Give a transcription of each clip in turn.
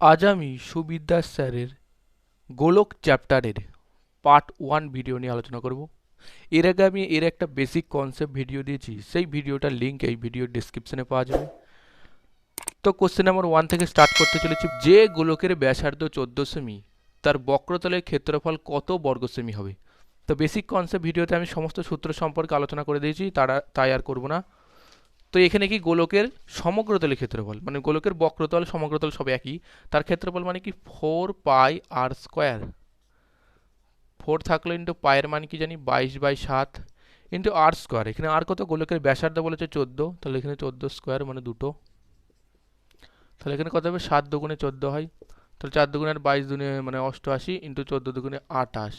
আজ আমি সুবিদ্যাস স্যারের গোলক চ্যাপ্টারের পার্ট 1 ভিডিও নিয়ে আলোচনা করব। এর আগে আমি এর একটা বেসিক কনসেপ্ট ভিডিও দিয়েছি, সেই ভিডিওটার লিঙ্ক এই ভিডিওর ডেসক্রিপশনে পাওয়া যাবে। তো কোশ্চেন নাম্বার 1 থেকে স্টার্ট করতে চলেছি। যে গোলকের ব্যাসার্ধ 14 সেমি তার বক্রতলের ক্ষেত্রফল কত বর্গ সেমি হবে? তো বেসিক কনসেপ্ট ভিডিওতে আমি সমস্ত সূত্র সম্পর্কে আলোচনা করে দিয়েছি, তাই আর করব না। তো এখানে কি গোলকের সমগ্রতলের ক্ষেত্রফল, মানে গোলকের বক্রতল সমগ্রতল সব একই, তার ক্ষেত্রফল মানে কি 4πr²। 4 থাকলো ইন্টু পায়ের মান কি জানি 22/7 ইন্টু r²। এখানে আর কত? গোলকের ব্যাসার্ধ বলেছে 14, তাহলে এখানে 14² মানে দুটো। তাহলে এখানে কত হবে? 7 দুগুণে 14 হয়, তাহলে 4 দুগুণে 22 দুগুণে মানে 88 ইন্টু 14 দুগুণে 28।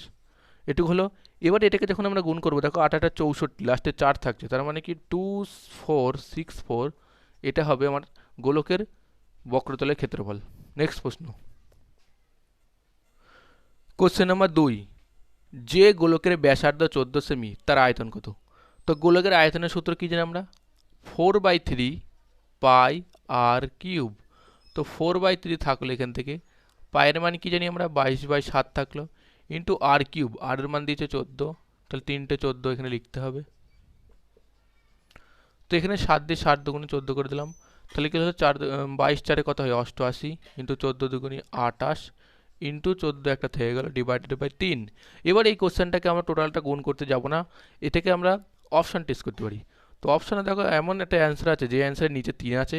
এটুকু হলো। এবার এটাকে যখন আমরা গুণ করবো, দেখো 8 8 64, লাস্টে 4 থাকছে, তার মানে কি 2464। এটা হবে আমার গোলকের বক্রতলের ক্ষেত্রফল। নেক্সট প্রশ্ন, কোশ্চেন নাম্বার 2। যে গোলকের ব্যাসার্ধ 14 সেমি তার আয়তন কত? তো গোলকের আয়তনের সূত্র কি জানি আমরা? 4/3πr³। তো 4/3 থাকলো এখান থেকে, পায়ের মান কি জানি আমরা 22/7 থাকলো, ইন্টু r³। আর এর মান দিয়েছে 14, তাহলে 3টে 14 এখানে লিখতে হবে। তো এখানে 7 দিয়ে 7 দুগুণে 14 করে দিলাম, তাহলে কি হলো 22 4 কত হয়? 88 ইন্টু 14 দুগুণে 28 ইন্টু 14 একটা থেকে গেল ডিভাইডেড বাই 3। এবার এই কোশ্চেনটাকে আমরা টোটালটা গুণ করতে যাব না, এটাকে আমরা অপশান টেস্ট করতে পারি। তো অপশানে দেখো এমন একটা অ্যান্সার আছে যে অ্যান্সারের নিচে 3 আছে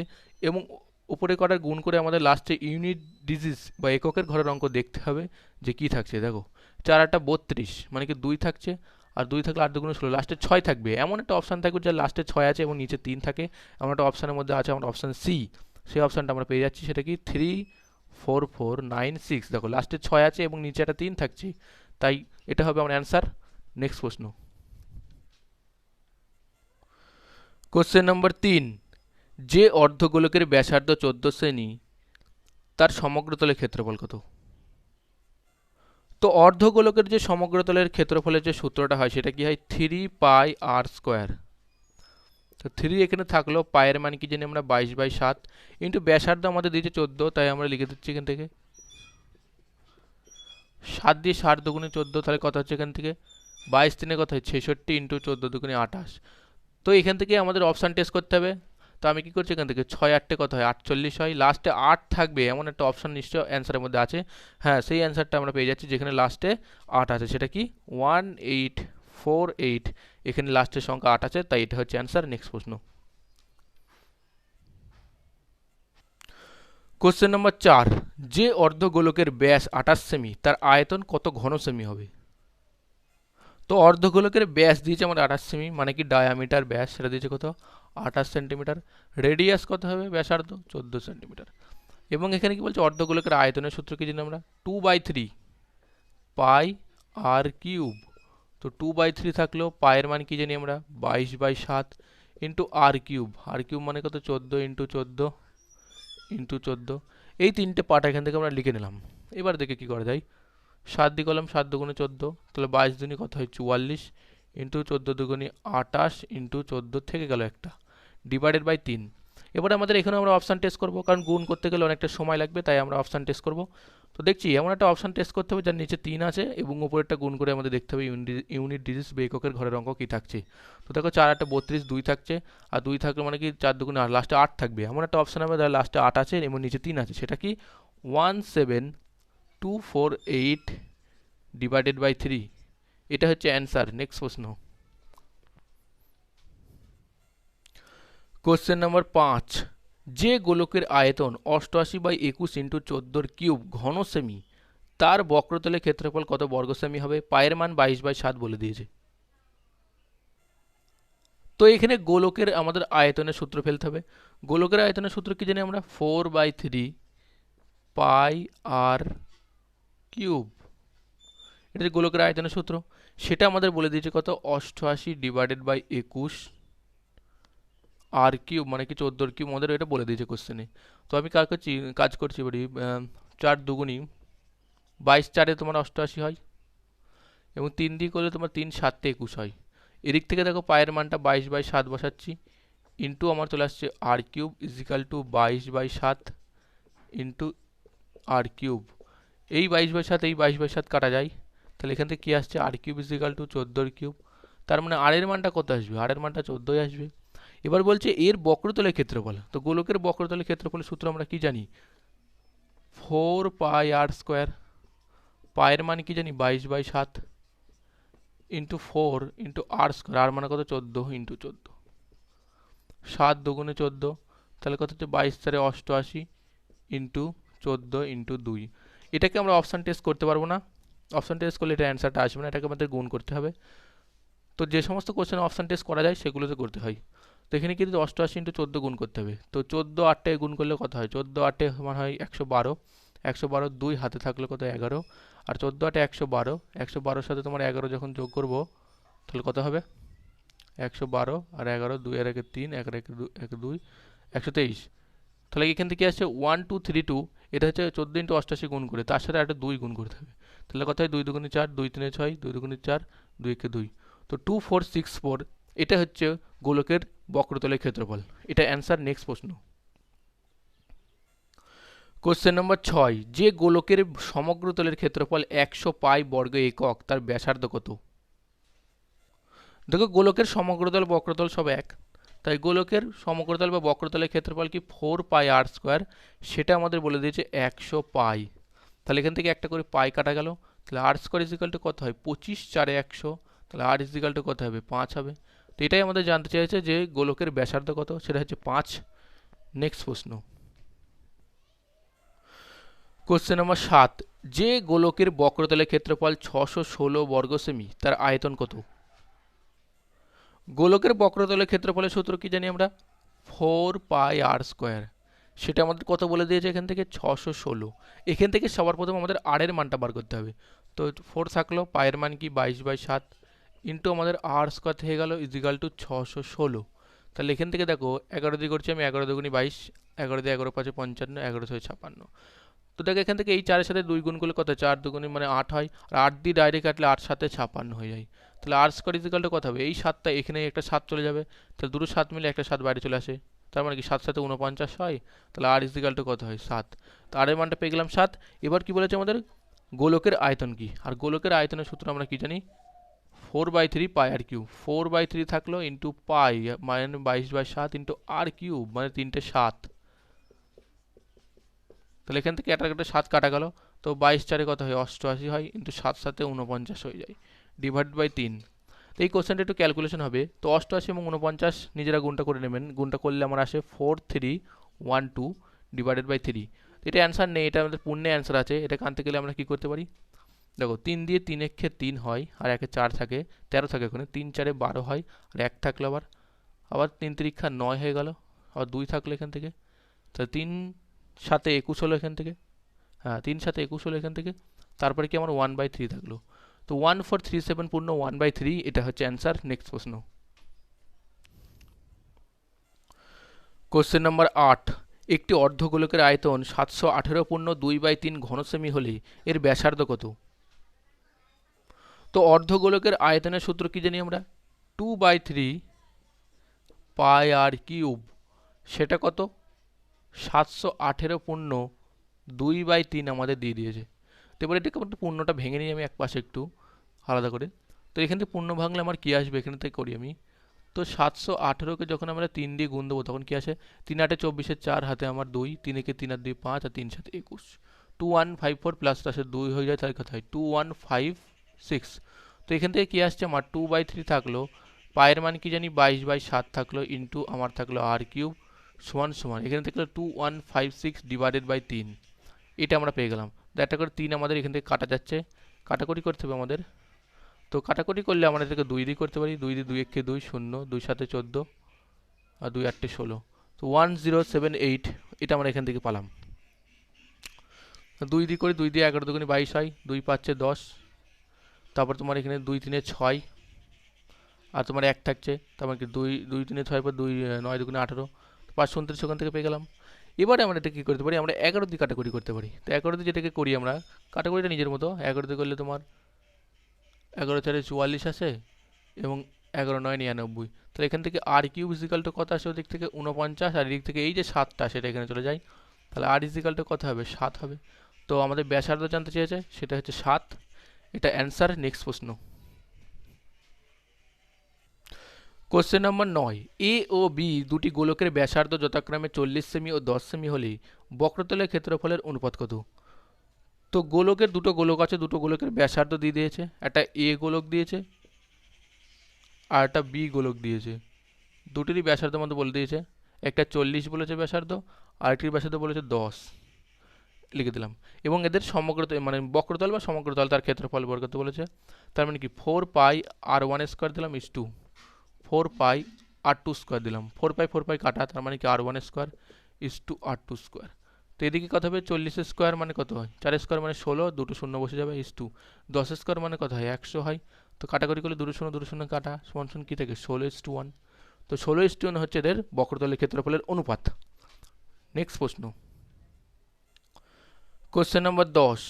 এবং উপরে কটার গুণ করে আমাদের লাস্টে ইউনিট ডিজিজ বা এককের ঘরের অঙ্ক দেখতে হবে যে কি থাকছে। দেখো 4 8 32 মানে কি 2 থাকছে, আর 2 থাকলে 8 দুগুণে 16, লাস্টে 6 থাকবে। এমন একটা অপশান থাকবে যার লাস্টে 6 আছে এবং নিচে 3 থাকে, এমন একটা অপশানের মধ্যে আছে আমার অপশান সি। সেই অপশানটা আমরা পেয়ে যাচ্ছি, সেটা কি 34496। দেখো লাস্টে 6 আছে এবং নিচে একটা 3 থাকছে, তাই এটা হবে আমার অ্যান্সার। নেক্সট প্রশ্ন, কোশ্চেন নম্বর 3। যে অর্ধগোলকের ব্যাসার্ধ 14 সেমি তার সমগ্রতলের ক্ষেত্রফল কত? তো অর্ধগোলকের যে সমগ্রতলের ক্ষেত্রফলের যে সূত্রটা হয় সেটা কি হয়? 3πr²। তো 3 এখানে থাকলো, পায়ের মান কি জানি আমরা 22/7 ইন্টু ব্যাসার্ধ আমাদের দিয়েছে 14, তাই আমরা লিখে দিচ্ছি এখান থেকে 7 দিয়ে 7 দুগুণে 14, তাহলে কত হচ্ছে এখান থেকে 22 3 কত হয় 66 ইন্টু 14 দুগুণে 28। তো এখান থেকে আমাদের অপশান টেস্ট করতে হবে। তো আমি কি করছি, এখান থেকে 6 8 কত হয় 48 হয়, লাস্টে 8 থাকবে এমন একটা অপশান নিশ্চয় অ্যান্সারের মধ্যে আছে। হ্যাঁ, সেই অ্যান্সারটা আমরা পেয়ে যাচ্ছি যেখানে লাস্টে 8 আছে, সেটা কি 1848। এখানে লাস্টের সংখ্যা 8 আছে, তাই এটা হচ্ছে অ্যান্সার। নেক্সট প্রশ্ন, কোশ্চেন নম্বর 4। যে অর্ধগোলকের ব্যাস 28 সেমি তার আয়তন কত ঘন সেমি হবে? তো অর্ধগোলকের ব্যাস দিয়েছে আমার 28 সেমি, মানে কি ডায়ামিটার ব্যাস সেটা দিয়েছে কত? 28 সেন্টিমিটার। রেডিয়াস কত হবে? ব্যাসার্ধ 14 সেন্টিমিটার। এবং এখানে কি বলছে? অর্ধগোলকের আয়তনের সূত্র কি জানি আমরা? 2/3πr³ তো 2/3 থাকলেও পায়ের মান কি জানি আমরা 22/7 ইন্টু r³ মানে কত? 14 ইন্টু 14 ইন্টু 14। এই তিনটে পার্ট এখান থেকে আমরা লিখে নিলাম। এবার দেখে কি করা যায়। 7 দিয়ে করলাম 7 দুগুণে 14, তাহলে 22 দুগুণে কত হয় 44 ইন্টু 14 দুগুণে 28 ইন্টু 14 থেকে গেল একটা ডিভাইডেড বাই 3। এবারে আমাদের এখানে আমরা অপশান টেস্ট করব, কারণ গুণ করতে গেলে অনেকটা সময় লাগবে, তাই আমরা অপশান টেস্ট করব। তো দেখছি এমন একটা অপশান টেস্ট করতে হবে যার নিচে 3 আছে এবং উপরেরটা গুণ করে আমাদের দেখতে হবে ইউনিট ডিজিজ বা এককের ঘরের অঙ্ক কী থাকছে। তো দেখো 4 8 32, 2 থাকছে, আর 2 থাকলে মানে কি 4 দুগুণে 8, লাস্টে 8 থাকবে। এমন একটা অপশান হবে যার লাস্টে 8 আছে এবং নিচে 3 আছে, সেটা কি 17248 ডিভাইডেড বাই 3। এটা হচ্ছে অ্যান্সার। নেক্সট প্রশ্ন, কোশ্চেন নাম্বার 5। যে গোলকের আয়তন 88/21 ইন্টু 14³ ঘন সেমি তার বক্রতলের ক্ষেত্রফল কত বর্গ সেমি হবে? পায়ের মান 22/7 বলে দিয়েছে। তো এখানে গোলকের আমাদের আয়তনের সূত্র ফেলতে হবে। গোলকের আয়তনের সূত্র কি জানি আমরা? 4/3πr³। এটা যে গোলকের আয়তনের সূত্র, সেটা আমাদের বলে দিয়েছে কত? 88 ডিভাইডেড বাই 21 r³ মানে কি 14³ আমাদের এটা বলে দিয়েছে কোশ্চেনে। তো আমি কাজ করছি বলি 4 দুগুণি 22 4 তোমার 88 হয় এবং 3 দিয়ে করলে তোমার 3 7 21 হয়। এদিক থেকে দেখো পায়ের মানটা 22/7 বসাচ্ছি, ইন্টু আমার চলে আসছে r³ ইজিক্যাল টু 22/7 ইন্টু আর কিউব। এই 22/7 এই 22/7 কাটা যায়, তাহলে এখান থেকে কী আসছে আর কিউব ইজিক্যাল টু 14 কিউব। তার মানে আর এর মানটা কত আসবে? আর এর মানটা 14ই আসবে। এবার বলছে এর বক্রতলের ক্ষেত্রফল। তো গোলকের বক্রতলের ক্ষেত্রফলের সূত্র আমরা কি জানি? 4πr²। পায়ের মান কি জানি? 22/7 ইন্টু 4 ইন্টু r²। আর মানে কত? 14 ইন্টু 14, 7 দুগুণে 14, তাহলে কত হচ্ছে? 22×4 88 ইন্টু 14 ইন্টু 2। এটাকে আমরা অপশান টেস্ট করতে পারবো না, অপশান টেস্ট করলে এটা অ্যান্সারটা আসবে না, এটাকে আমাদের গুণ করতে হবে। তো যে সমস্ত কোশ্চেনে অপশান টেস্ট করা যায় সেগুলোতে করতে হয়। তো এখানে কিন্তু 88 ইন্টু 14 গুণ করতে হবে। তো 14 8 গুণ করলে কত হয়? 14 8 মানে হয় 112, 112 2 হাতে থাকলে কত? 11। আর 14 8 112, 112 সাথে তোমার 11 যখন যোগ করবো তাহলে কত হবে? 112 আর 11, 2 আর 1 3, 1 আর 1 2, 123। তাহলে এখান থেকে আসছে 1232, এটা হচ্ছে 14 ইন্টু 88 গুণ করে, তার সাথে একটা 2 গুণ করতে হবে। তাহলে কত হয়? 2 2 4, 2 3 6, 2 2 4, 2 1 2। তো 2464 এটা হচ্ছে গোলকের বক্রতলের ক্ষেত্রফল। এটা অ্যান্সার। নেক্সট প্রশ্ন, কোশ্চেন নম্বর 6, যে গোলকের সমগ্রতলের ক্ষেত্রফল 100 পাই বর্গ একক, তার ব্যাসার্ধ কত? দেখো গোলকের সমগ্রতল বক্রতল সব এক, তাই গোলকের সমগ্রতল বা বক্রতলের ক্ষেত্রফল কি 4πr², সেটা আমাদের বলে দিয়েছে 100 পাই। তাহলে এখান থেকে একটা করে পাই কাটা গেল, তাহলে r² ইজিক্যাল টু কত হয়? 25 4 100, তাহলে r ইজিক্যাল টু কত হবে? 5 হবে। তো এটাই আমাদের জানতে চাইছে যে গোলকের ব্যাসার্ধ কত, সেটা হচ্ছে 5। নেক্সট প্রশ্ন, কোশ্চেন নম্বর 7, যে গোলকের বক্রতলের ক্ষেত্রফল 616 বর্গ সেমি, তার আয়তন কত? গোলকের বক্রতলের ক্ষেত্রফলের সূত্র কি জানি আমরা? 4πr²। সেটা আমাদের কত বলে দিয়েছে এখান থেকে? 616। এখান থেকে সবার প্রথম আমাদের আর এর মানটা বার করতে হবে। তো 4 থাকলো, পায়ের মান কি? 22/7 ইন্টু আমাদের r² হয়ে গেল ইজিক্যাল টু 616। তাহলে এখান থেকে দেখো 11 দিয়ে করছি আমি, 11 দুগুণি 22, 11 দিয়ে 11 5 55, 11 6 56। তো দেখো এখান থেকে এই 4-এর সাথে 2 গুণ করলে কত? 4 দুগুণি মানে 8 হয়, আর 8 দিয়ে ডাইরেক্ট কাটলে 8 7 56 হয়ে যায়। তাহলে r² ইজিক্যাল টু কত হবে? এই 7টা এখানে একটা 7 চলে যাবে, তাহলে দুটো 7 মিলে একটা 7 বাইরে চলে আসে, তার মানে কি 7 7 49 হয়। তাহলে r ইজিক্যাল টু কত হয়? 7। তো r এর মানটা পেয়ে গেলাম 7। এবার কি বলেছে আমাদের? গোলকের আয়তন কি? আর গোলকের আয়তনের সূত্র আমরা কি জানি? 4/3 পাই আর কিউব। 4/3 থাকলো ইন্টু পাই মানে 22/7 ইন্টু আর কিউব মানে 3টে 7। তাহলে এখান থেকে একটা 7 কাটা গেল, তো 22×4 কত হয়? 88 হয়, ইন্টু 7 7 49 হয়ে যায়, ডিভাইডেড বাই 3। তো এই কোশ্চেনটা একটু ক্যালকুলেশন হবে। তো 88 এবং 49 নিজেরা গুণটা করে নেবেন, গুণটা করলে আমার আসে 4312 ডিভাইডেড বাই 3। এটা অ্যান্সার নেই, এটা আমাদের পূর্ণে অ্যান্সার আছে। এটা আনতে গেলে আমরা কী করতে পারি? দেখো 3 দিয়ে 3 একে 3 হয়, আর 1 4 থাকে, 13 থাকে ওখানে, 3 4 12 হয়, আর 1 থাকলো আবার, আবার 3 3 9 হয়ে গেল, আবার 2 থাকলো এখান থেকে, তাহলে 3 7 21 হলো এখান থেকে। হ্যাঁ 3 7 21 হলো এখান থেকে, তারপরে কি আমার 1/3 থাকলো। তো 1437 পূর্ণ 1/3, এটা হচ্ছে অ্যান্সার। নেক্সট প্রশ্ন, কোশ্চেন নম্বর 8, একটি অর্ধগোলকের আয়তন 718 পূর্ণ 2/3 ঘন সেমি হলে এর ব্যাসার্ধ কত? তো অর্ধগোলকের আয়তনের সূত্র কি জানি আমরা? 2/3 পাই আর কিউব, সেটা কত? 718 পূর্ণ 2/3 আমাদের দিয়ে দিয়েছে। তো এবার এটাকে একটু পূর্ণটা ভেঙে নিই আমি এক পাশে একটু আলাদা করে। তো এখান থেকে পূর্ণ ভাঙলে আমার কী আসবে? এখান থেকে করি আমি। তো 718কে যখন আমরা 3 দিয়ে গুণ দেবো তখন কী আসে? 3 8 24, 4 হাতে আমার 2, 3 একে 3 আর 2 5, আর 3 7 21, 2154 প্লাস আসে 2 হয়ে যায়, তার কথা হয় 2156। তো এখান থেকে কী আসছে আমার? 2/3 থাকলো, পায়ের মান কি জানি? 22/7 থাকলো, ইন্টু আমার থাকলো আর কিউব সমান সমান এখানে থাকলো 2156 ডিভাইডেড বাই 3। এটা আমরা পেয়ে গেলাম। তো একটা করে 3 আমাদের এখান থেকে কাটা যাচ্ছে, কাটাকুটি করতে হবে আমাদের। তো কাটাকুটি করলে আমরা এটাকে 2 দিয়ে করতে পারি, 2 দিয়ে 2 একে 2 0, 2 7 14, আর 2 8 16। তো 1078 এটা আমরা এখান থেকে পেলাম। 2 দিয়ে করি, 2 দিয়ে 11 দুগুণে 22 হয়, 2 5 10, তারপর তোমার এখানে 2 3 6, আর তোমার 1 থাকছে, তারপর কি 2 2 3 6 পর 2 9 দুগুণে 18, 529 ওখান থেকে পেয়ে গেলাম। এবারে আমরা এটা কী করতে পারি? আমরা 11 দিয়ে কাটাকুটি করতে পারি। তো 11 দিয়ে যেটাকে করি আমরা, কাটাকুটিটা নিজের মতো। 11 দিয়ে করলে তোমার 11 4 44 আসে, এবং 11 9 99। তাহলে এখান থেকে আর কিউব ইজিক্যাল টু কত আসে? ওদিক থেকে 49, আর এদিক থেকে এই যে 7টা সেটা এখানে চলে যায়, তাহলে আর ইজিক্যাল টু কত হবে? 7 হবে। তো আমাদের ব্যাসার্ধ জানতে চেয়েছে, সেটা হচ্ছে 7। এটা অ্যান্সার। নেক্সট প্রশ্ন, কোশ্চেন নম্বর 9, এ ও বি দুটি গোলকের ব্যাসার্ধ যথাক্রমে 40 সেমি ও 10 সেমি হলে বক্রতলের ক্ষেত্রফলের অনুপাত কত? তো গোলকের দুটো গোলক আছে, দুটো গোলকের ব্যাসার্ধ দিয়ে দিয়েছে, একটা এ গোলক দিয়েছে আর একটা বি গোলক দিয়েছে। দুটিরই ব্যাসার্ধ মধ্যে বলে দিয়েছে, একটা 40 বলেছে ব্যাসার্ধ, আরেকটির ব্যাসার্ধ বলেছে 10, লিখে দিলাম। এবং এদের সমগ্রতল মানে বক্রতল বা সমগ্রতল তার ক্ষেত্রফল বের করতে বলেছে। তার মানে কি 4 পাই r1 স্কোয়ার দিলাম ইস টু 4 পাই r2 স্কোয়ার দিলাম। 4 পাই কাটা, তার মানে কি r1 square is two r2 square. তো এদিকে কত হবে, 40 স্কোয়ার মানে কত হয়, 4 স্কোয়ার মানে 16, দুটো শূন্য বসে যাবে ইস টু 10 স্কোয়ার মানে কত হয় 100 হয়। তো কাটাকাটি করলে দুটো শূন্য কাটা সমান সমান কী থাকে 16:1। তো 16:1 হচ্ছে এদের বক্রতলের ক্ষেত্রফলের অনুপাত। নেক্সট প্রশ্ন, কোশ্চেন নম্বর 10,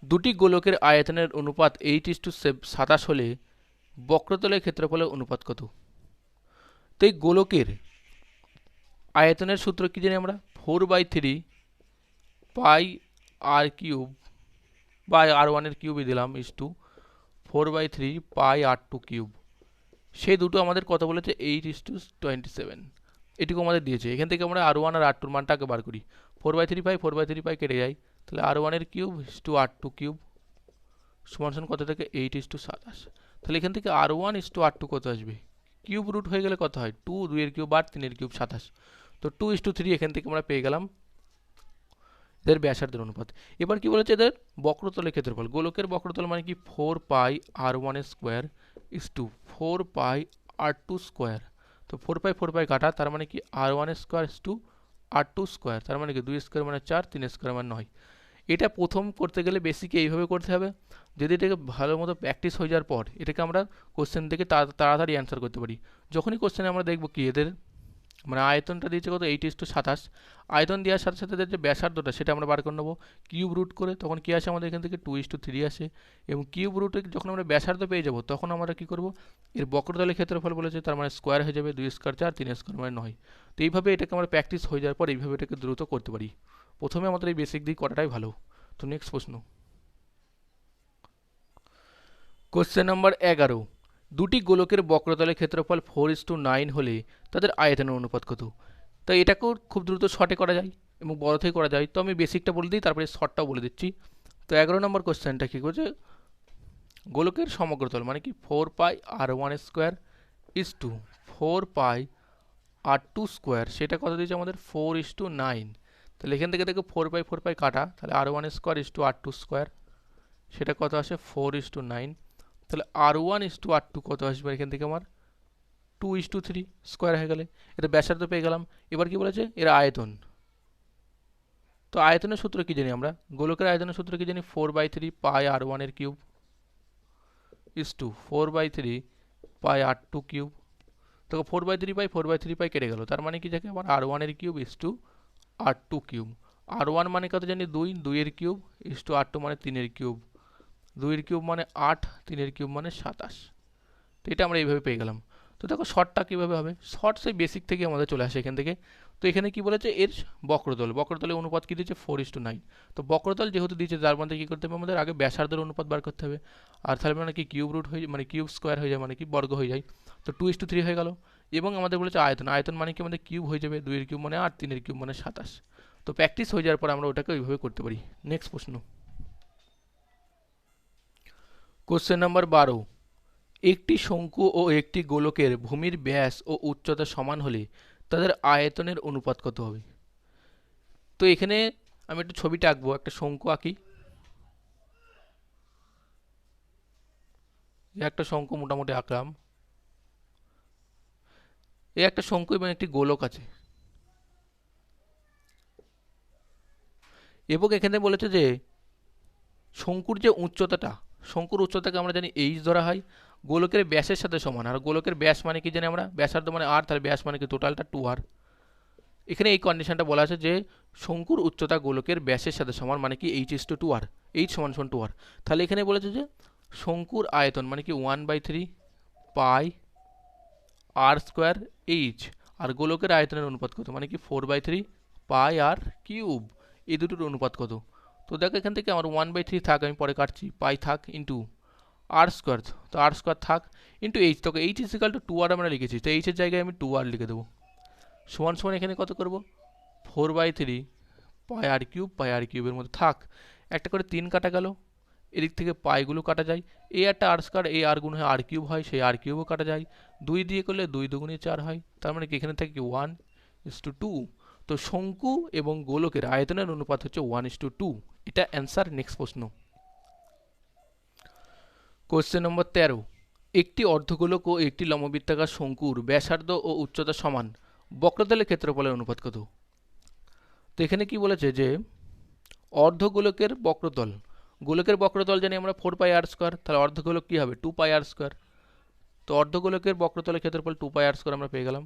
দুটি গোলকের আয়তনের অনুপাত 8:27 হলে বক্রতলের ক্ষেত্রফলের অনুপাত কত? তো এই গোলকের আয়তনের সূত্র কি জানি আমরা, 4/3 পাই আর কিউব বাই r1 এর কিউবই দিলাম ইস টু 4/3 পাই r2 কিউব। সেই দুটো আমাদের কত বলেছে 8:27, এটুকু আমাদের দিয়েছে। এখান থেকে আমরা r1 আর r2 মানটা আগে বার করি। 4/3 পাই কেটে যায়, তাহলে r1 এর cube is two r2 cube সমান সমান কত থেকে 8:27। তাহলে এখান থেকে r1 ইস টু r2 কত আসবে, কিউব রুট হয়ে গেলে কত হয় 2, 2 এর কিউব 8, 3 এর কিউব 27। তো 2:3 এখান থেকে আমরা পেয়ে গেলাম এদের ব্যাসার্ধের অনুপাত। এবার কি বলেছে এদের বক্রতলের ক্ষেত্রফল, গোলকের বক্রতল মানে কি 4 pi r1 square is to 4 pi r2 square. তো 4 পাই কাটা, তার মানে কি r1 square is two r2 square, তার মানে কি 2 স্কোয়ার মানে 4, 3 স্কোয়ার মানে 9। এটা প্রথম করতে গেলে বেসিকে এইভাবে করতে হবে। যদি এটাকে ভালো মতো প্র্যাকটিস হয়ে যাওয়ার পর এটাকে আমরা কোশ্চেন থেকে তাড়াতাড়ি অ্যান্সার করতে পারি। যখনই কোশ্চেনে আমরা দেখব কি এদের মানে আয়তনটা দিয়েছে কত 8:27, আয়তন দেওয়ার সাথে সাথে যে ব্যাসার্ধটা সেটা আমরা বার করে নেবো কিউব রুট করে। তখন কি আসে আমাদের এখান থেকে 2:3 আসে। এবং কিউব রুটে যখন আমরা ব্যাসার্ধ পেয়ে যাব তখন আমরা কি করব, এর বক্রতলের ক্ষেত্রফল বলেছে, তার মানে স্কোয়ার হয়ে যাবে, 2 স্কোয়ার 4, 3 স্কোয়ার মানে 9। তো এইভাবে এটাকে আমরা প্র্যাকটিস হয়ে যাওয়ার পর এইভাবে এটাকে দ্রুত করতে পারি। প্রথমে আমাদের এই বেসিক দিক করাটাই ভালো। তো নেক্সট প্রশ্ন, কোশ্চেন নম্বর 11, দুটি গোলকের বক্রতলের ক্ষেত্রফল 4:9 হলে তাদের আয়তনের অনুপাত কত? তো এটাকেও খুব দ্রুত শর্টে করা যায় এবং বড় থেকে করা যায়। তো আমি বেসিকটা বলে দিই, তারপরে শর্টটাও বলে দিচ্ছি। তো 11 নম্বর কোশ্চেনটা কী করছে, গোলকের সমগ্রতল মানে কি 4 pi r1 square is to 4 pi r2 square, সেটা কত দিয়েছে আমাদের 4:9। তাহলে এখান থেকে দেখো 4 পাই কাটা, তাহলে r1 square is two r2 square, সেটা কত আসে 4:9। তাহলে r1 ইস টু r2 কত আসবে এখান থেকে আমার 2:3 স্কোয়ার হয়ে গেলে এটা ব্যাসার্ধ পেয়ে গেলাম। এবার কি বলেছে এর আয়তন, তো আয়তনের সূত্র কি জানি আমরা, গোলকের আয়তনের সূত্র কি জানি 4/3 পাই r1 এর cube is to 4/3 pi r2 cube. তো 4/3 পাই কেটে গেল, তার মানে কি দেখে আমার r1 এর cube is two r2 cube. r1 মানে কত জানি 2, 2 এর কিউব ইস টু r2 মানে 3 এর কিউব, 2 এর কিউব মানে 8, 3 এর কিউব মানে 27। তো এটা আমরা এইভাবে পেয়ে গেলাম। তো দেখো শর্টটা কীভাবে হবে, শর্ট সেই বেসিক থেকে আমাদের চলে আসে এখান থেকে। তো এখানে কি বলেছে এর বক্রতলের অনুপাত কি দিয়েছে 4:9। তো বক্রতল যেহেতু দিয়েছে তার মধ্যে কী করতে হবে আমাদের আগে ব্যাসার্ধের অনুপাত বার করতে হবে। আর তাহলে মানে কি কিউব রুট হয়ে মানে কিউব স্কোয়ার হয়ে যায় মানে কি বর্গ হয়ে যায়। তো 2:3 হয়ে গেল। এবং আমাদের বলেছে আয়তন মানে কি আমাদের কিউব হয়ে যাবে, 2 এর কিউব মানে 8, 3 এর কিউব মানে 27। তো প্র্যাকটিস হয়ে যাওয়ার পর আমরা ওটাকে ওইভাবে করতে পারি। নেক্সট প্রশ্ন, কোশ্চেন নাম্বার 12, একটি শঙ্কু ও একটি গোলকের ভূমির ব্যাস ও উচ্চতা সমান হলে তাদের আয়তনের অনুপাত কত হবে? তো এখানে আমি একটু ছবিটা আঁকবো, একটা শঙ্কু আঁকি, একটা শঙ্কু মোটামুটি আঁকলাম, এই একটা শঙ্কু এবং একটি গোলক আছে। এবং এখানে বলেছে যে শঙ্কুর যে উচ্চতাটা, শঙ্কুর উচ্চতাকে আমরা জানি এইচ ধরা হয়, গোলকের ব্যাসের সাথে সমান। আর গোলকের ব্যাস মানে কি জানি আমরা, ব্যাসার্ধ মানে আর, তাহলে ব্যাস মানে কি টোটালটা 2r। এখানে এই কন্ডিশনটা বলা আছে যে শঙ্কুর উচ্চতা গোলকের ব্যাসের সাথে সমান মানে কি h:2r, h সমান সমান 2r। তাহলে এখানে বলেছে যে শঙ্কুর আয়তন মানে কি 1/3 পাই r স্কোয়ার h, আর গোলকের আয়তনের অনুপাত কত মানে কি 4/3 পাই r কিউব, এই দুটোর অনুপাত কত? তো দেখো এখান থেকে আমার 1/3 থাক, আমি পরে কাটছি, পাই থাক ইন্টু আর স্কোয়ার, তো আর স্কোয়ার থাক ইন্টু এইচ, তোকে H is equal to 2r আমরা লিখেছি, তো এইচের জায়গায় আমি 2r লিখে দেবো, সমান সমান এখানে কত করব 4/3 পাই আর কিউব, পাই আর কিউবের মধ্যে থাক, একটা করে 3 কাটা গেল, এদিক থেকে পাইগুলো কাটা যায়, এই একটা আর স্কোয়ার, এই আর গুণ হয় আর কিউব হয়, সেই আর কিউবও কাটা যায়, 2 দিয়ে করলে 2 দুগুণে 4 হয়, তার মানে কি এখানে থাকে 1:2। তো শঙ্কু এবং গোলকের আয়তনের অনুপাত হচ্ছে 1:2। এটা অ্যান্সার। নেক্সট প্রশ্ন, কোশ্চেন নম্বর 13, একটি অর্ধগোলক ও একটি লম্ববৃত্তাকার শঙ্কুর ব্যাসার্ধ ও উচ্চতা সমান, বক্রতলের ক্ষেত্রফলের অনুপাত কত? তো এখানে কি বলেছে যে অর্ধগোলকের বক্রতল, গোলকের বক্রতল জানি আমরা 4πr², তাহলে অর্ধগোলক কী হবে 2πr², তো অর্ধগোলকের বক্রতলের ক্ষেত্রফল 2πr² আমরা পেয়ে গেলাম,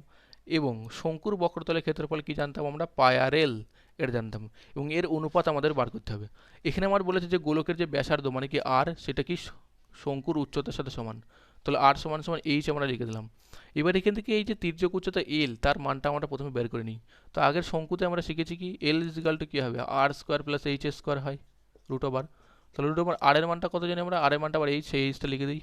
এবং শঙ্কুর বক্রতলের ক্ষেত্রফল কি জানতাম আমরা πrl এর জানতাম, এবং এর অনুপাত আমাদের বার করতে হবে। এখানে আমার বলেছে যে গোলকের যে ব্যাসার্ধ মানে কি আর, সেটা কি শঙ্কুর উচ্চতার সাথে সমান, তাহলে আর সমান সমান এইচ আমরা লিখে দিলাম। এবার এখান থেকে এই যে তির্যক উচ্চতা এল, তার মানটা আমরা প্রথমে বের করে নিই। তো আগের শঙ্কুতে আমরা শিখেছি কি এল ইজ ইকাল টু কী হবে r² + h² হয় √r, তাহলে √r আর এর মানটা কত জানি আমরা, আর এর মানটা আবার এইচ, সেই এইচটা লিখে দিই,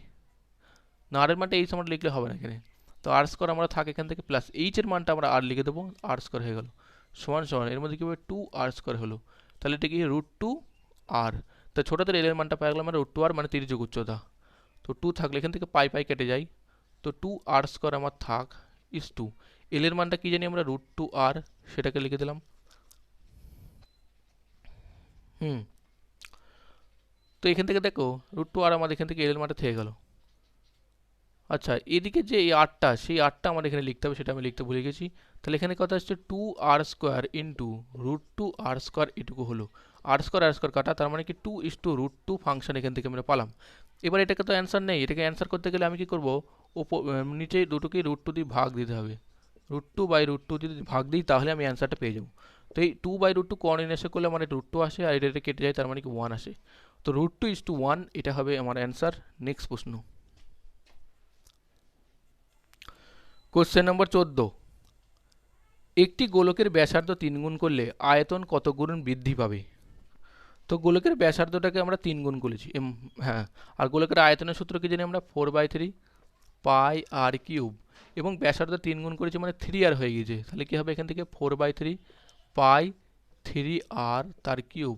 না আর এর মানটা এইচ আমরা লিখলে হবে না এখানে, তো r² আমরা থাক এখান থেকে, প্লাস এইচ এর মানটা আমরা আর লিখে দেবো, r² হয়ে গেল, সমান সমান এর মধ্যে কী হবে 2r² হলো, তাহলে এটা কি √2r, তা ছোটোদের এল এর মানটা পাই গেলাম আমরা √2r, মানে তির্যক উচ্চতা, তো 2 থাকলে এখান থেকে পাই পাই কেটে যায়, তো 2r² আমার থাক ইস 2, এল এর মানটা কি জানি আমরা √2r, সেটাকে লিখে দিলাম। তো এখান থেকে দেখো √2r আমাদের এখান থেকে এল এর মানটা থেকে গেল। আচ্ছা, এদিকে যে এই আরটা, সেই আরটা আমার এখানে লিখতে হবে, সেটা আমি লিখতে ভুলে গেছি, তাহলে এখানে কথা হচ্ছে 2r² ইন্টু √2r² এটুকু হলো, r² কাটা, তার মানে কি 2:√2 ফাংশন এখান থেকে আমরা পালাম। এবার এটাকে তো অ্যান্সার নেই, এটাকে অ্যান্সার করতে গেলে আমি কি করব, নিচে দুটোকে √2 দিয়ে ভাগ দিতে হবে, √2/√2 যদি ভাগ দিই তাহলে আমি অ্যান্সারটা পেয়ে যাবো। তো এই 2/√2 কোঅর্ডিনেশন করলে মানে √2 আসে, আর এটা কেটে যায়, তার মানে কি 1 আসে, তো √2:1 এটা হবে আমার অ্যান্সার। নেক্সট প্রশ্ন, কোশ্চেন নম্বর 14, একটি গোলকের ব্যাসার্ধ 3 গুণ করলে আয়তন কত গুণ বৃদ্ধি পাবে? তো গোলকের ব্যাসার্ধটাকে আমরা 3 গুণ করেছি, হ্যাঁ, আর গোলকের আয়তনের সূত্র কি জানি আমরা 4/3 পাই আর কিউব, এবং ব্যাসার্ধ 3 গুণ করেছি মানে 3r হয়ে গিয়েছে, তাহলে কি হবে এখান থেকে 4/3 পাই 3r তার কিউব,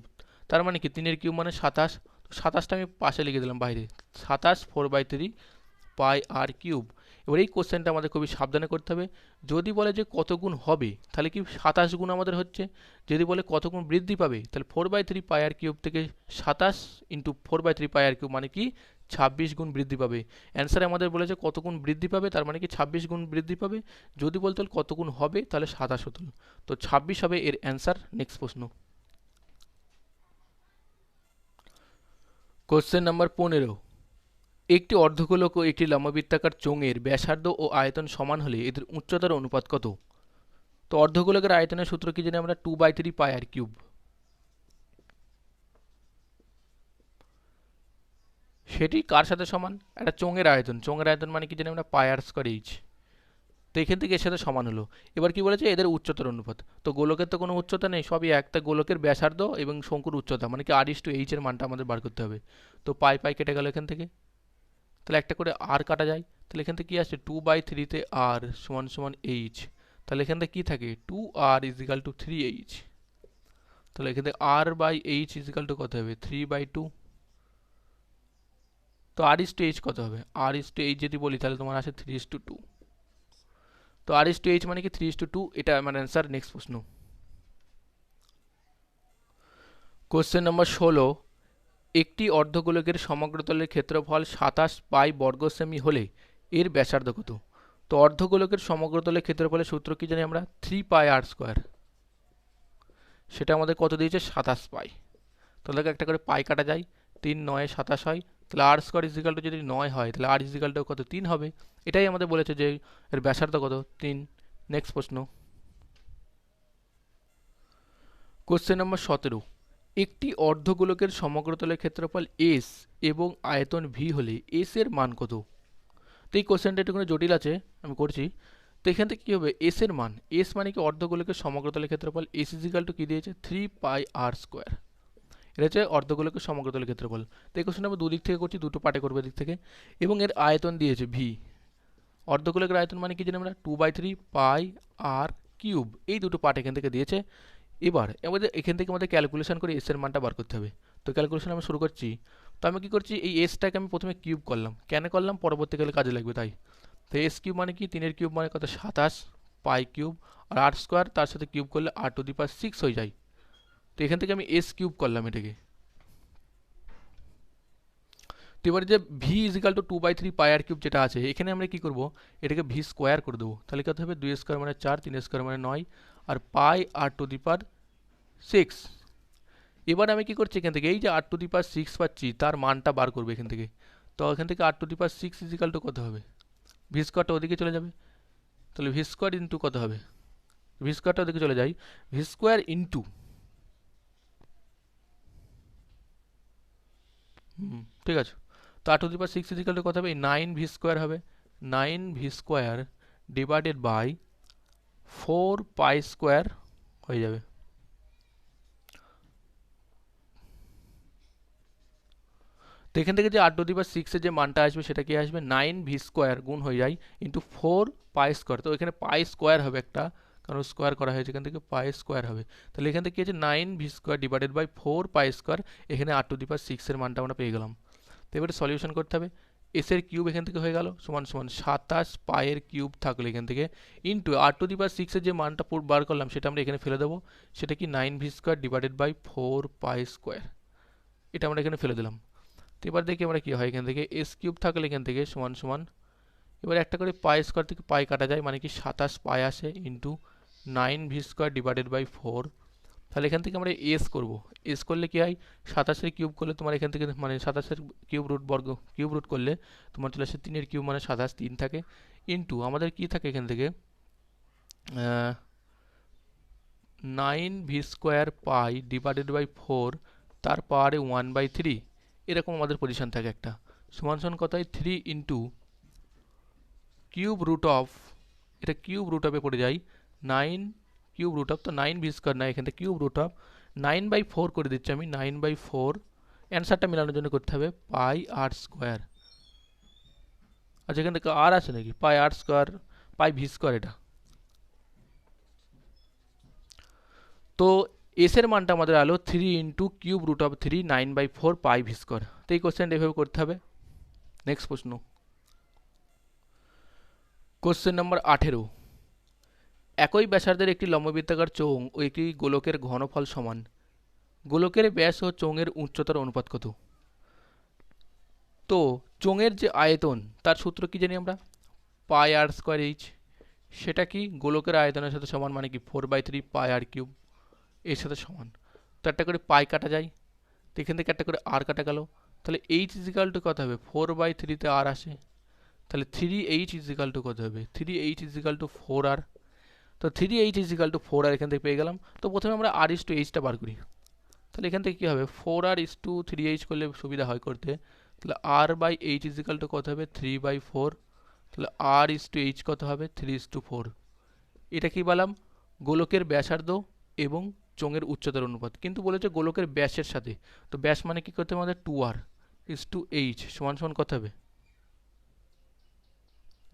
তার মানে কি 3 এর কিউব মানে 27, তো 27টা আমি পাশে লিখে দিলাম বাইরে, 27 4/3 পাই আর কিউব। এবার এই কোশ্চেনটা আমাদের খুবই সাবধানে করতে হবে, যদি বলে যে কত গুণ হবে তাহলে কি 27 গুণ আমাদের হচ্ছে, যদি বলে কত গুণ বৃদ্ধি পাবে তাহলে 4/3 পাই আর কিউব থেকে 27 ইন্টু 4/3 পাই আর কিউব মানে কি 26 গুণ বৃদ্ধি পাবে। অ্যান্সারে আমাদের বলেছে কত গুণ বৃদ্ধি পাবে, তার মানে কি 26 গুণ বৃদ্ধি পাবে, যদি বলতো কত গুণ হবে তাহলে 27 হতো, তো 26 হবে এর অ্যান্সার। নেক্সট প্রশ্ন, কোশ্চেন নাম্বার 15, একটি অর্ধগোলক ও একটি লম্ববৃত্তাকার চোঙের ব্যাসার্ধ ও আয়তন সমান হলে এদের উচ্চতার অনুপাত কত? তো অর্ধগোলকের আয়তনের সূত্র কি জানি আমরা 2/3 পাই আর কিউব, সেটি কার সাথে সমান, একটা চোঙের আয়তন, চোঙের আয়তন মানে কি জানি আমরা πr² এইচ, তো এখান থেকে এর সাথে সমান হলো। এবার কি বলেছে এদের উচ্চতার অনুপাত, তো গোলকের তো কোনো উচ্চতা নেই, সবই একটা গোলকের ব্যাসার্ধ এবং শঙ্কুর উচ্চতা মানে কি r/h এর মানটা আমাদের বার করতে হবে, তো পাই পাই কেটে গেল এখান থেকে, তাহলে একটা করে আর কাটা যায়, তাহলে এখান থেকে কী আসছে 2/3 তে আর সমান সমান এইচ, তাহলে এখান থেকে কী থাকে 2r = 3h, তাহলে এখান থেকে r/h = কত হবে 3/2, তো r/h কত হবে, r/h যদি বলি তাহলে তোমার আসে 3:2, তো r/h মানে কি 3:2, এটা আমার অ্যান্সার। নেক্সট প্রশ্ন, কোশ্চেন নম্বর 16, একটি অর্ধগোলকের সমগ্রতলের ক্ষেত্রফল 27 পাই বর্গ সেমি হলে এর ব্যাসার্ধ কত? তো অর্ধগোলকের সমগ্রতলের ক্ষেত্রফলের সূত্র কি জানি আমরা 3πr², সেটা আমাদের কত দিয়েছে 27 পাই, তাহলে একটা করে পাই কাটা যায়, 3 9 27 হয়, তাহলে r² যদি 9 হয় তাহলে r কত 3 হবে, এটাই আমাদের বলেছে যে এর ব্যাসার্ধ কত 3। নেক্সট প্রশ্ন, কোশ্চেন নম্বর 17, একটি অর্ধগোলকের সমগ্রতলের ক্ষেত্রফল s এবং আয়তন v হলে s এর মান কত? তো এই কোশ্চেনটা একটুখানি জটিল আছে, আমি করছি। তো এখান থেকে কী হবে s এর মান, s মানে কি অর্ধগোলকের সমগ্রতলের ক্ষেত্রফল, s = কী দিয়েছে 3πr², এটা হচ্ছে অর্ধগোলকের সমগ্রতলের ক্ষেত্রফল। তো এই কোশ্চেনটা আমরা দুদিক থেকে করছি, দুটো পার্টে করবো দিক থেকে। এবং এর আয়তন দিয়েছে ভি। অর্ধগোলকের আয়তন মানে কি জানি আমরা, 2/3 পাই আর কিউব, এই দুটো পার্ট এখান থেকে দিয়েছে। এবার আমাদের এখান থেকে আমাদের ক্যালকুলেশন করে এস এর মানটা বার করতে হবে। তো ক্যালকুলেশন আমি শুরু করছি। তো আমি কি করছি, এই এসটাকে আমি প্রথমে কিউব করলাম, কেন করলাম পরবর্তীকালে কাজে লাগবে তাই। তো এস কিউব মানে কি, 3 এর কিউব মানে কত 27 পাই কিউব, আর আর স্কোয়ার তার সাথে কিউব করলে r⁶ হয়ে যায়। তো এখান থেকে আমি এস কিউব করলাম এটাকে। তো এবারে যে ভি ইজিক্যাল টু 2/3 পাই আর কিউব যেটা আছে, এখানে আমরা কি করব, এটাকে ভি স্কোয়ার করে দেবো। তাহলে কত হবে, 2 স্কোয়ার মানে 4, 3 স্কোয়ার মানে 9, আর পাই r⁶। এবার আমি কি করছি, এখান থেকে এই যে r⁶ পাচ্ছি তার মানটা বার করবো এখান থেকে। তো এখান থেকে r⁶ ইজিক্যাল টু কত হবে, ভি স্কোয়ারটা ওদিকে চলে যাবে। তাহলে ভি স্কোয়ার ইন্টু কত হবে, ভি স্কোয়ারটা ওদিকে চলে যায়, ভি স্কোয়ার ইন্টু ঠিক আছে। তো r⁶ ইজিক্যাল টু কত হবে, 9 ভি স্কোয়ার হবে, 9 V square divided by 4 pi square হয়ে যাবে। তো এখান থেকে যে r⁶ যে মানটা আসবে সেটা কি আসবে, 9 ভি স্কোয়ার গুণ হয়ে যায় ইন্টু 4 পাই স্কোয়ার। তো এখানে পাই স্কোয়ার হবে একটা, কারণ স্কোয়ার করা হয়েছে, এখান থেকে পাই স্কোয়ার হবে। তাহলে এখান থেকে কি আছে, 9 V square divided by 4 pi square. এখানে r⁶ এর মানটা আমরা পেয়ে গেলাম। তো এবারে সলিউশন করতে হবে। এস এর কিউব এখান থেকে হয়ে গেল সমান সমান 27 পায়ের কিউব থাকলে এখান থেকে ইন্টু r⁶ এর যে মানটা বার করলাম সেটা আমরা এখানে ফেলে দেবো। সেটা কি 9 V square divided by 4 pi square, এটা আমরা এখানে ফেলে দিলাম। তো এবার দেখি আমরা কি হয়, এখান থেকে এস কিউব থাকলে এখান থেকে সমান সমান, এবার একটা করে পাই স্কোয়ার থেকে পাই কাটা যায়, মানে কি 27 পাই আসে into 9 V square divided by 4। তাহলে এখান থেকে আমরা এস করব। এস করলে কি হয়, 27-এর কিউব করলে তোমার এখান থেকে মানে 27-এর কিউব রুট বর্গ কিউব রুট করলে তোমার চলে আসে 3-এর কিউব মানে 27, 3 থাকে ইন্টু আমাদের কি থাকে এখান থেকে 9 V square pi divided by 4 তার পাওয়ারে 1/3, এরকম আমাদের পজিশন থাকে একটা। সমান সমান কত হয়, 3 ইন্টু কিউব রুট অফ, এটা কিউব রুট অফে পড়ে যায় 9 কিউব রুট অফ, তো 9 ভি স্কোয়ার না, এখান থেকে কিউব রুট অফ 9/4 করে দিচ্ছি আমি, 9/4 অ্যান্সারটা মেলানোর জন্য করতে হবে পাই আর স্কোয়ার। আচ্ছা এখান থেকে আর আছে নাকি, pi R square pi V square এটা। তো এস এর মানটা আমাদের আলো 3 into cube root of 3 9/4 pi V square. তো এই কোশ্চেনটা এভাবে করতে হবে। নেক্সট প্রশ্ন, কোশ্চেন নম্বর 18। একই ব্যাসার্ধের একটি লম্ববৃত্তাকার চোঙ ও একটি গোলকের ঘনফল সমান, গোলকের ব্যাস ও চোঙের উচ্চতার অনুপাত কত? তো চোঙের যে আয়তন তার সূত্র কি জানি আমরা, পাই আর স্কোয়ার এইচ, সেটা কি গোলকের আয়তনের সাথে সমান, মানে কি 4/3 পাই আর কিউব এর সাথে সমান। তো একটা করে পাই কাটা যায়, তো এখান থেকে একটা করে আর কাটা গেল, তাহলে এইচ ইজিক্যাল টু কত হবে, 4/3-তে আর আসে, তাহলে 3h ইজিক্যাল টু কত হবে, 3h ইজিক্যাল টু 4r। তো 3h ইজিক্যাল টু 4r এখান থেকে পেয়ে গেলাম। তো প্রথমে আমরা r/h-টা বার করি। তাহলে এখান থেকে কী হবে, 4r/3h করলে সুবিধা হয় করতে। তাহলে r/h ইজিক্যাল টু কত হবে, 3/4। তাহলে r/h কত হবে, 3:4। এটা কি বললাম, গোলকের ব্যাসার্ধ এবং চোঙের উচ্চতার অনুপাত, কিন্তু বলেছে গোলকের ব্যাসের সাথে। তো ব্যাস মানে কি করতে হবে আমাদের, 2r/h সমান সমান কত হবে,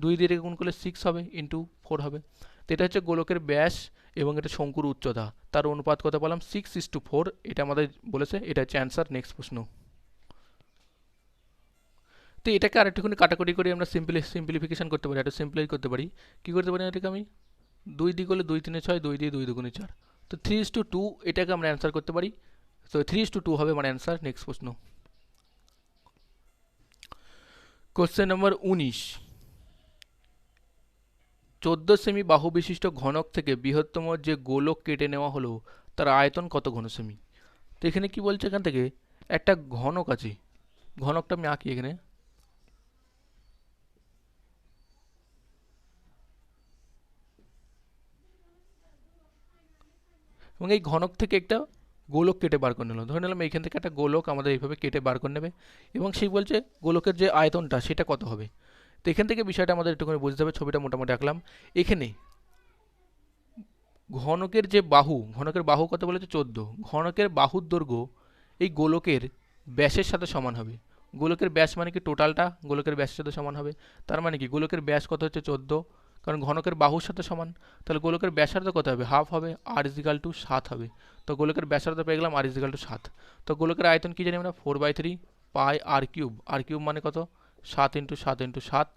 2 দিয়ে গুণ করলে 6 হবে ইন্টু 4 হবে। তো এটা হচ্ছে গোলকের ব্যাস এবং এটা শঙ্কুর উচ্চতা, তার অনুপাত কত বললাম, 6:4, এটা আমাদের বলেছে, এটা হচ্ছে অ্যান্সার। নেক্সট প্রশ্ন। তো এটাকে আরেকটুখানি কাটাকুটি করে আমরা সিম্পলিফিকেশন করতে পারি, একটু সিম্পলাই করতে পারি। কী করতে পারি এটাকে আমি, 2 দিয়ে করলে 2 3 6, 2 দিয়ে 2 2 4, তো 3:2 এটাকে আমরা অ্যান্সার করতে পারি। তো 3:2 হবে আমার অ্যান্সার। নেক্সট প্রশ্ন, কোশ্চেন নম্বর 19। 14 সেমি বাহু বিশিষ্ট ঘনক থেকে বৃহত্তম যে গোলক কেটে নেওয়া হলো তার আয়তন কত ঘন সেমি? তো এখানে কি বলছে, এখান থেকে একটা ঘনক আছে, ঘনকটা আমি আঁকি এখানে। এবং এই ঘনক থেকে একটা গোলক কেটে বার করে নিল, ধরে নিলাম এইখান থেকে একটা গোলক আমাদের এইভাবে কেটে বার করে নেবে, এবং সেই বলছে গোলকের যে আয়তনটা সেটা কত হবে। তো এখান থেকে বিষয়টা আমাদের একটুখানি বুঝতে হবে। ছবিটা মোটামুটি আঁকলাম। এখানে ঘনকের যে বাহু, ঘনকের বাহু কত বলেছে, 14, ঘনকের বাহুর দৈর্ঘ্য এই গোলকের ব্যাসের সাথে সমান হবে। গোলকের ব্যাস মানে কি টোটালটা গোলকের ব্যাসের সাথে সমান হবে। তার মানে কি গোলকের ব্যাস কত হচ্ছে 14, কারণ ঘনকের বাহুর সাথে সমান। তাহলে গোলকের ব্যাসার্ধ কত হবে? হাফ হবে, আর ইজিক্যাল টু 7 হবে। তো গোলকের ব্যাসার্ধ পেয়ে গেলাম আর ইজিক্যাল টু 7। তো গোলকের আয়তন কি জানি আমরা? 4/3 পাই আর কিউব। আর কিউব মানে কত? 7 × 7 × 7।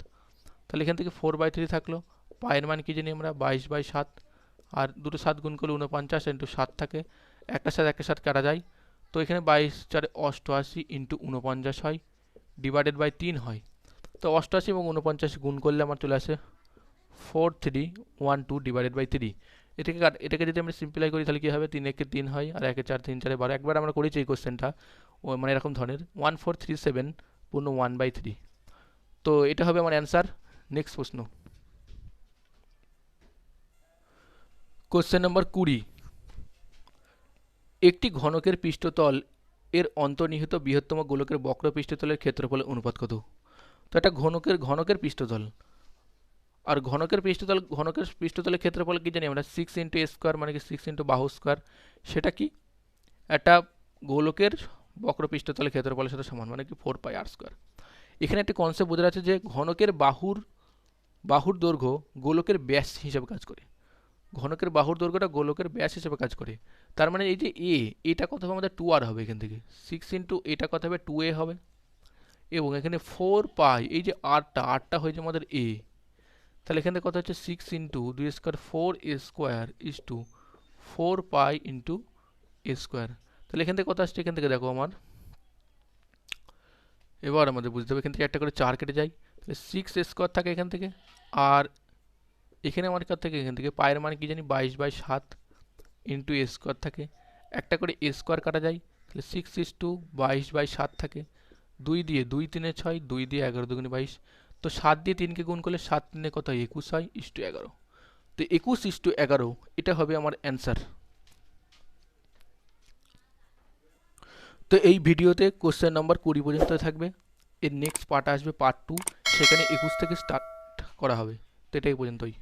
তাহলে এখান থেকে 4/3 থাকলো। পায়ের মান কি জানি আমরা? 22/7। আর দুটো 7 গুণ করলে 49 × 7 থাকে। একটার সাথে একটা 7 কাটা যায়। তো এখানে 22 × 4 = 88 × 49 হয়, ডিভাইডেড বাই 3 হয়। তো 88 এবং 49 গুণ করলে আমার চলে আসে 4312 ডিভাইডেড বাই 3। এটাকে যদি আমরা সিম্পলিফাই করি তাহলে কী হবে? 3 একে 3 হয়, আর 1 4 3 4 12। একবার আমরা করেছি এই কোশ্চেনটা, মানে এরকম ধরনের 1437 পূর্ণ 1/3। তো এটা হবে আমার অ্যান্সার। নেক্সট প্রশ্ন, কোশ্চেন নম্বর 20। একটি ঘনকের পৃষ্ঠতল এর অন্তর্নিহিত বৃহত্তম গোলকের বক্র পৃষ্ঠতলের ক্ষেত্রফলের অনুপাত কত? তো এটা ঘনকের পৃষ্ঠতল, আর ঘনকের পৃষ্ঠতলের ক্ষেত্রফল কি জানি আমরা? 6 × a² মানে কি 6 × বাহু স্কোয়ার। সেটা কি? একটা গোলকের বক্র পৃষ্ঠতলের ক্ষেত্রফলের সাথে সমান, মানে কি 4πr²। এখানে একটি কনসেপ্ট বোঝা যাচ্ছে যে ঘনকের বাহুর দৈর্ঘ্য গোলকের ব্যাস হিসাবে কাজ করে। ঘনকের বাহুর দৈর্ঘ্যটা গোলকের ব্যাস হিসেবে কাজ করে। তার মানে এই যে এটা কত হবে আমাদের? 2r হবে। এখান থেকে 6 × এটা কত হবে? 2a হবে। এবং এখানে 4π, এই যে আরটা হয়েছে আমাদের a। তাহলে এখানে কত হচ্ছে? 6 × 2² 4a² ইজ টু 4π × a²। তাহলে এখান থেকে কত আসছে? এখান থেকে দেখো আমার, এবার আমাদের বুঝতে হবে এখান থেকে একটা করে 4 কেটে যায়। তাহলে 6a² থাকে এখান থেকে, আর এখানে আমার কাছ থেকে এখান থেকে পায়ের মান কি জানি? 22/7 × a² থাকে। একটা করে a² কাটা যায়, তাহলে 6 = 22/7 থাকে। 2 দিয়ে 2 × 3 = 6, 2 দিয়ে 11 × 2 = 22। তো 7 দিয়ে 3কে গুণ করলে 7 × 3 কত হয়? 21 হয়, ইস্টু 11। তো 21:11 এটা হবে আমার অ্যান্সার। তো এই ভিডিওতে কোশ্চেন নাম্বার 20 পর্যন্ত থাকবে। এর নেক্সট পার্ট আসবে পার্ট 2, সেখানে 21 থেকে স্টার্ট করা হবে। তো এটাই পর্যন্তই।